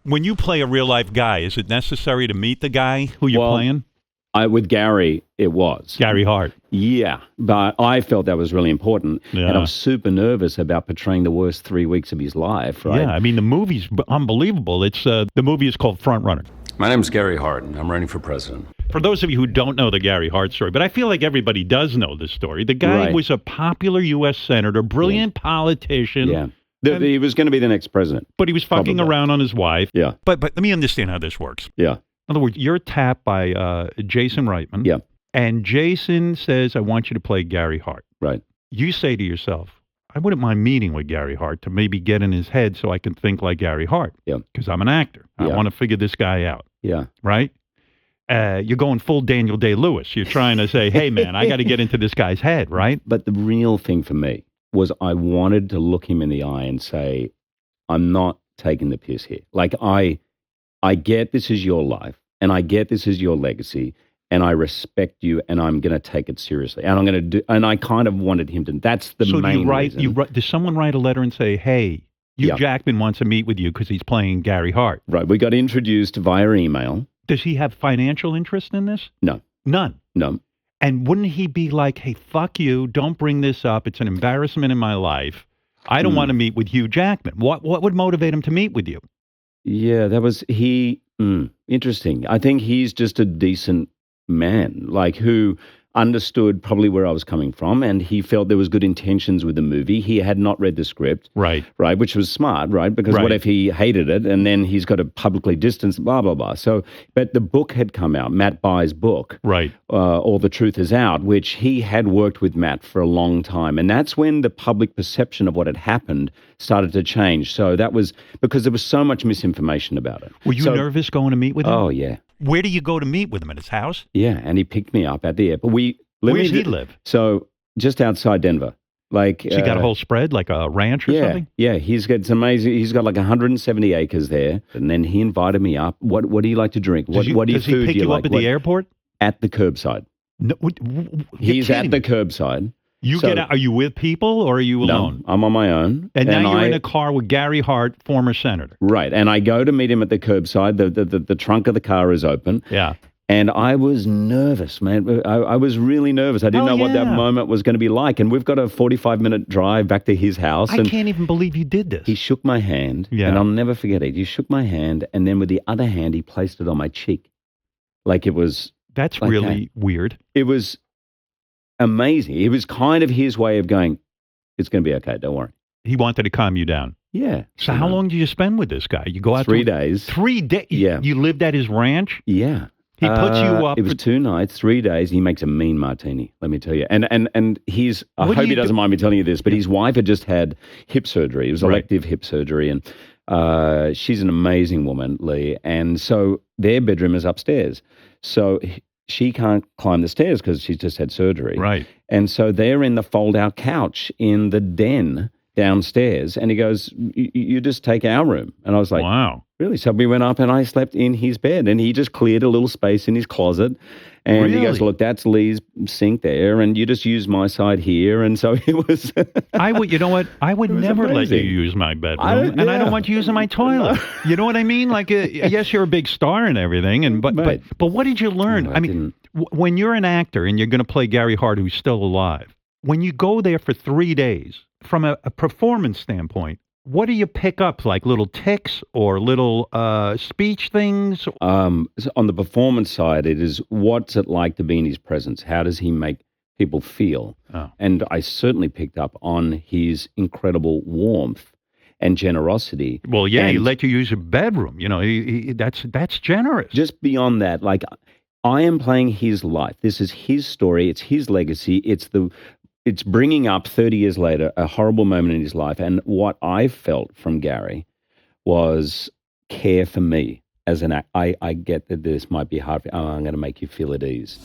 When you play a real-life guy, is it necessary to meet the guy who you're playing? With Gary, it was. Gary Hart. Yeah, but I felt that was really important. Yeah. And I was super nervous about portraying the worst 3 weeks of his life, right? Yeah, I mean, the movie's unbelievable. It's the movie is called Front Runner. My name's Gary Hart, and I'm running for president. For those of you who don't know the Gary Hart story, but I feel like everybody does know this story. The guy was a popular U.S. senator, brilliant politician. Yeah. He was going to be the next president. But he was fucking around on his wife. Yeah. But let me understand how this works. Yeah. In other words, you're tapped by Jason Reitman. Yeah. And Jason says, I want you to play Gary Hart. Right. You say to yourself, I wouldn't mind meeting with Gary Hart to maybe get in his head so I can think like Gary Hart. Yeah. Because I'm an actor. I want to figure this guy out. Yeah. Right? You're going full Daniel Day-Lewis. You're trying to say, hey, man, I got to get into this guy's head, right? But the real thing for me was I wanted to look him in the eye and say, I'm not taking the piss here. Like, I get this is your life, and I get this is your legacy, and I respect you, and I'm going to take it seriously. And I'm going to do, and I kind of wanted him to, that's the main reason. Does someone write a letter and say, hey, Hugh Jackman wants to meet with you because he's playing Gary Hart? Right. We got introduced via email. Does he have financial interest in this? No. None? No. And wouldn't he be like, hey, fuck you, don't bring this up. It's an embarrassment in my life. I don't want to meet with Hugh Jackman. What would motivate him to meet with you? Yeah, that was, interesting. I think he's just a decent man, like who understood probably where I was coming from, and he felt there was good intentions with the movie. He had not read the script. Right, which was smart, right? Because what if he hated it and then he's got to publicly distance, blah, blah, blah. So, but the book had come out, Matt Bai's book, All the Truth Is Out, which he had worked with Matt for a long time. And that's when the public perception of what had happened started to change. So that was because there was so much misinformation about it. Were you nervous going to meet with him? Oh, yeah. Where do you go to meet with him? At his house? Yeah, and he picked me up at the airport. Where does he live? So just outside Denver. Like, so you got a whole spread, like a ranch or something? Yeah, it's amazing. He's got like 170 acres there. And then he invited me up. What do you like to drink? What do you food Does he pick you up at the airport? At the curbside. No, he's at the curbside. Get out. Are you with people or are you alone? No, I'm on my own. And now you're in a car with Gary Hart, former senator. Right. And I go to meet him at the curbside. The trunk of the car is open. Yeah. And I was nervous, man. I was really nervous. I didn't know what that moment was going to be like. And we've got a 45-minute drive back to his house. I can't even believe you did this. He shook my hand, and I'll never forget it. He shook my hand, and then with the other hand, he placed it on my cheek. Like it was... That's like really weird. It was amazing. It was kind of his way of going, it's going to be okay, don't worry. He wanted to calm you down. Yeah. So how long did you spend with this guy? You go out 3 days. 3 days? Yeah. You lived at his ranch? Yeah. He puts you up. It was 2 nights, 3 days. He makes a mean martini, let me tell you. And he's, I hope he doesn't mind me telling you this, but his wife had just had hip surgery. It was elective hip surgery. And she's an amazing woman, Lee. And so their bedroom is upstairs. So she can't climb the stairs because she's just had surgery. Right. And so they're in the fold-out couch in the den downstairs. And he goes, you just take our room. And I was like, wow. Really? So we went up and I slept in his bed and he just cleared a little space in his closet. And he goes, look, that's Lee's sink there and you just use my side here. And so it was... you know what? I would never let you use my bedroom. And I don't want you using my toilet. You know what I mean? Like, yes, you're a big star and everything. But what did you learn? No, I mean, when you're an actor and you're going to play Gary Hart, who's still alive, when you go there for 3 days, from a performance standpoint, what do you pick up, like little tics or little speech things? So on the performance side, it is what's it like to be in his presence? How does he make people feel? Oh. And I certainly picked up on his incredible warmth and generosity. Well, yeah, he let you use your bedroom. You know, that's generous. Just beyond that, like I am playing his life. This is his story. It's his legacy. It's bringing up 30 years later a horrible moment in his life. And what I felt from Gary was care for me as an actor. I get that this might be hard. I'm going to make you feel at ease.